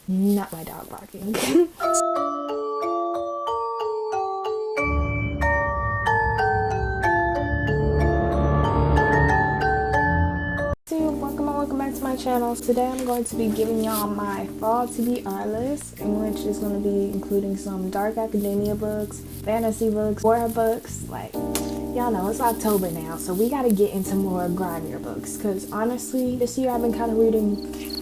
Not my dog barking. Welcome back to my channel. Today I'm going to be giving y'all my fall TBR list, in which is going to be including some dark academia books, fantasy books, horror books. Like, y'all know it's October now, so we got to get into more grimier books, because honestly this year I've been kind of reading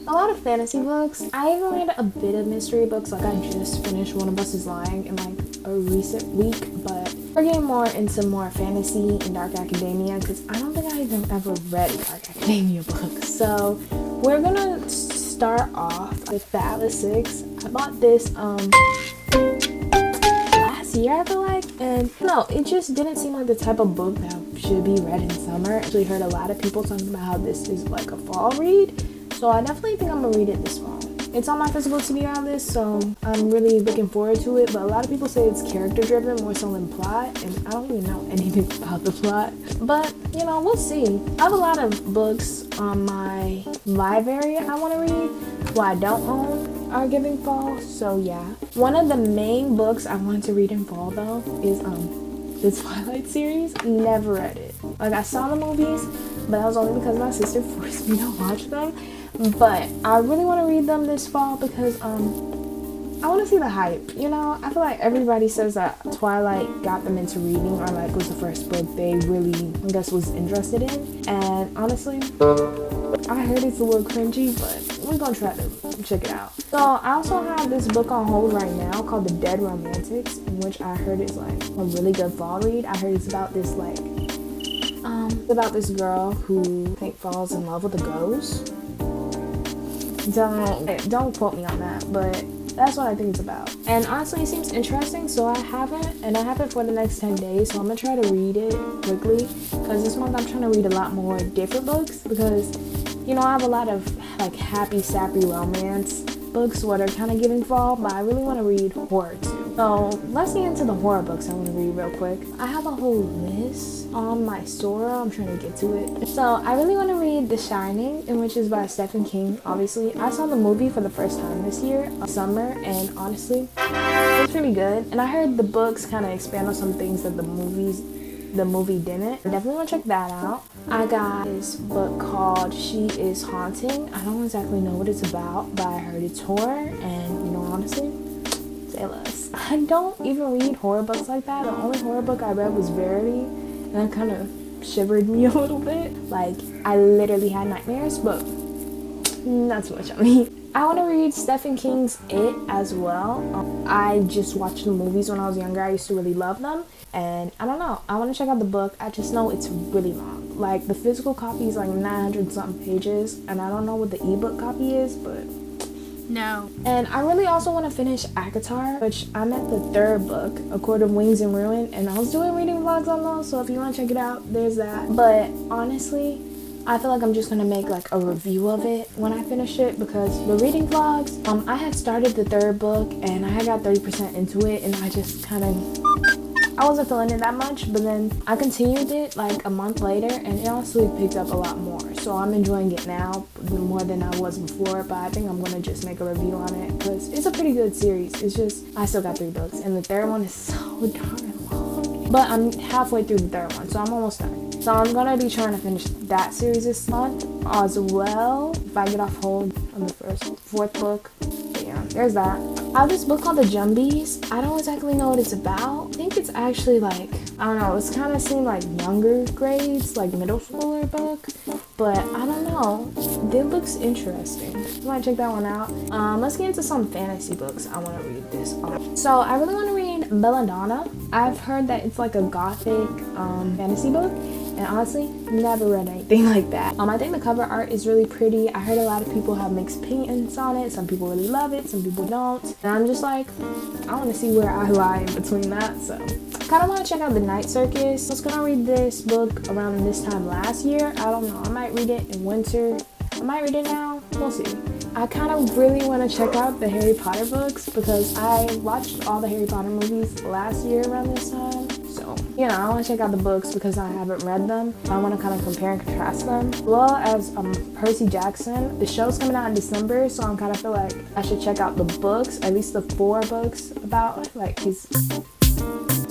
a lot of fantasy books. I even read a bit of mystery books. Like, I just finished One of Us is Lying in like a recent week, but we're getting more into more fantasy and dark academia, because I don't think I even ever read a dark academia book. So we're gonna start off with The Atlas 6. I bought this last year, I feel like, and no, it just didn't seem like the type of book that should be read in summer. I actually heard a lot of people talking about how this is like a fall read, so I definitely think I'm gonna read it this fall. It's on my physical TBR list, so I'm really looking forward to it, but a lot of people say it's character driven more so than plot, and I don't really know anything about the plot, but you know, we'll see. I have a lot of books on my library I want to read. What I don't own are giving fall, so yeah. One of the main books I want to read in fall though is the Twilight series. Never read it. Like, I saw the movies, but that was only because my sister forced me to watch them. But I really want to read them this fall because I want to see the hype. You know, I feel like everybody says that Twilight got them into reading, or like was the first book they really, I guess, was interested in. And honestly, I heard it's a little cringy, but we're gonna try to check it out. So I also have this book on hold right now called The Dead Romantics, in which I heard is like a really good fall read. I heard it's about this like about this girl who I think falls in love with a ghost. Don't quote me on that, but that's what I think it's about. And honestly, it seems interesting, so I have it for the next 10 days, so I'm gonna try to read it quickly, because this month I'm trying to read a lot more different books, because you know, I have a lot of like happy sappy romance books what are kind of giving fall, but I really want to read horror too. So let's get into the horror books I want to read real quick. I have a whole list on my store. I'm trying to get to it. So I really want to read The Shining, in which is by Stephen King. Obviously, I saw the movie for the first time this year, summer, and honestly, it's pretty good. And I heard the books kind of expand on some things that the movie didn't. I definitely want to check that out. I got this book called She Is Haunting. I don't exactly know what it's about, but I heard it's horror, and you know, honestly, say less. I don't even read horror books like that. The only horror book I read was Verity, and that kind of shivered me a little bit. Like, I literally had nightmares, but not too much on me. I want to read Stephen King's It as well. I just watched the movies when I was younger. I used to really love them. And I don't know, I want to check out the book. I just know it's really long. Like, the physical copy is like 900 something pages, and I don't know what the ebook copy is, but no. And I really also want to finish ACOTAR, which I'm at the 3rd book, A Court of Wings and Ruin, and I was doing reading vlogs on those, so if you want to check it out, there's that. But honestly, I feel like I'm just gonna make like a review of it when I finish it, because the reading vlogs, I had started the 3rd book and I had got 30% into it, and I just kind of, I wasn't feeling it that much, but then I continued it like a month later, and it honestly picked up a lot more. So I'm enjoying it now more than I was before, but I think I'm gonna just make a review on it, because it's a pretty good series. It's just, I still got 3 books, and the 3rd one is so darn long. But I'm halfway through the 3rd one, so I'm almost done. So I'm gonna be trying to finish that series this month as well, if I get off hold on the 4th book. But yeah, there's that. I have this book called The Jumbies. I don't exactly know what it's about. I think it's actually like, I don't know, it's kind of seemed like younger grades, like middle schooler book, but I don't know. It looks interesting. You might check that one out. Let's get into some fantasy books I want to read this off. So I really want to read Belladonna. I've heard that it's like a gothic fantasy book, and honestly, never read anything like that. I think the cover art is really pretty. I heard a lot of people have mixed opinions on it. Some people really love it, some people don't. And I'm just like, I want to see where I lie in between that. So kind of want to check out The Night Circus. I was gonna read this book around this time last year. I don't know. I might read it in winter. I might read it now. We'll see. I kind of really want to check out the Harry Potter books, because I watched all the Harry Potter movies last year around this time. So you know, I want to check out the books because I haven't read them. I want to kind of compare and contrast them. As well as Percy Jackson. The show's coming out in December, so I'm kind of feel like I should check out the books, at least the 4 books about like his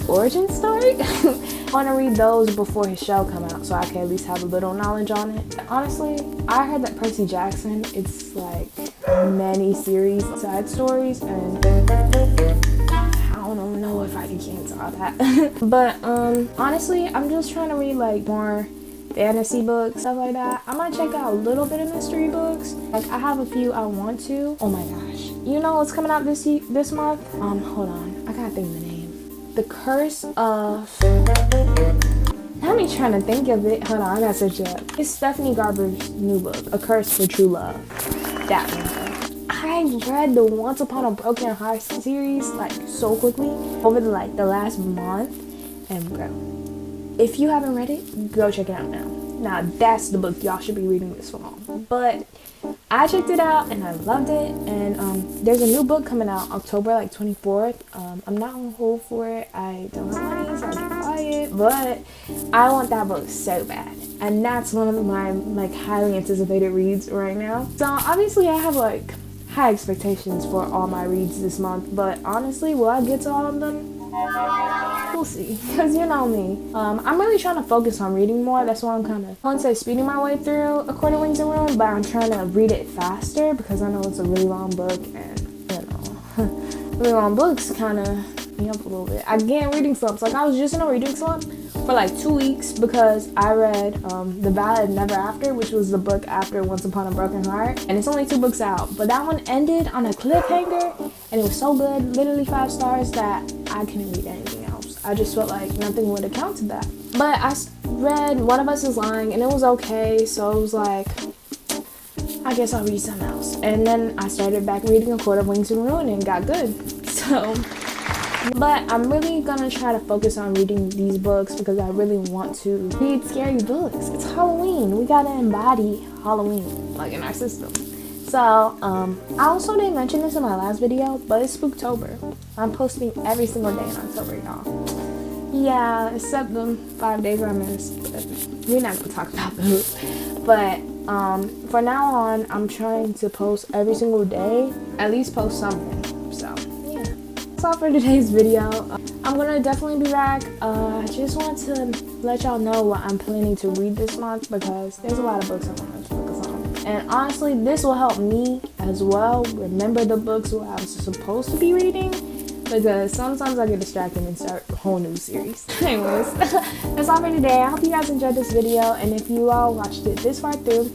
origin story. I want to read those before his show come out so I can at least have a little knowledge on it. Honestly, I heard that Percy Jackson, it's like many series, side stories, and I don't know if I can cancel all that. But honestly, I'm just trying to read like more fantasy books, stuff like that. I might check out a little bit of mystery books. Like I have a few I want to. Oh my gosh. You know what's coming out this month? Hold on. I gotta think of the name. The Curse of... Now me trying to think of it. Hold on, I gotta search it up. It's Stephanie Garber's new book, A Curse for True Love. That one. I read the Once Upon a Broken Heart series like so quickly over the last month. And bro, if you haven't read it, go check it out now. Now that's the book y'all should be reading this fall. But I checked it out and I loved it, and there's a new book coming out October 24th. I'm not on hold for it. I don't have money, so I can't buy it, but I want that book so bad, and that's one of my highly anticipated reads right now. So obviously I have high expectations for all my reads this month, but honestly, will I get to all of them? We'll see, because you know me. I'm really trying to focus on reading more. That's why I'm kind of, I won't say speeding my way through A Court of Wings and Ruin, but I'm trying to read it faster because I know it's a really long book, and you know, really long books kind of me up a little bit. I get reading slumps. Like I was just in a reading slump for 2 weeks because I read The Ballad of Never After, which was the book after Once Upon a Broken Heart, and it's only 2 books out, but that one ended on a cliffhanger, and it was so good, literally 5 stars, that I couldn't read anything else. I just felt like nothing would account to that. But I read One of Us is Lying, and it was okay, so it was like, I guess I'll read something else. And then I started back reading A Court of Wings and Ruin and got good. So, but I'm really gonna try to focus on reading these books because I really want to read scary books. It's Halloween. We gotta embody Halloween in our system. So, I also didn't mention this in my last video, but it's Spooktober. I'm posting every single day in October, y'all. Yeah, except the 5 days I missed. But we're not gonna talk about those. But for now on, I'm trying to post every single day, at least post something. So yeah, that's all for today's video. I'm gonna definitely be back. I just want to let y'all know what I'm planning to read this month because there's a lot of books I want to focus on. And honestly, this will help me as well remember the books what I was supposed to be reading, because sometimes I get distracted and start a whole new series. Anyways, that's all for today. I hope you guys enjoyed this video, and if you all watched it this far through,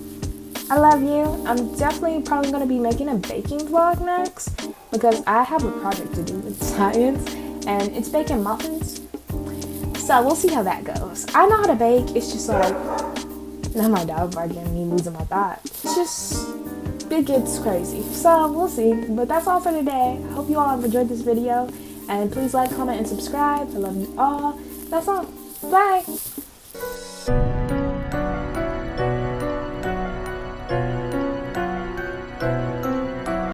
I love you. I'm definitely probably going to be making a baking vlog next because I have a project to do with science, and it's baking muffins. So we'll see how that goes. I know how to bake. It's just not my dog barking, me losing my thought. It's just, it gets crazy. So we'll see. But that's all for today. I hope you all have enjoyed this video. And please like, comment, and subscribe. I love you all. That's all. Bye.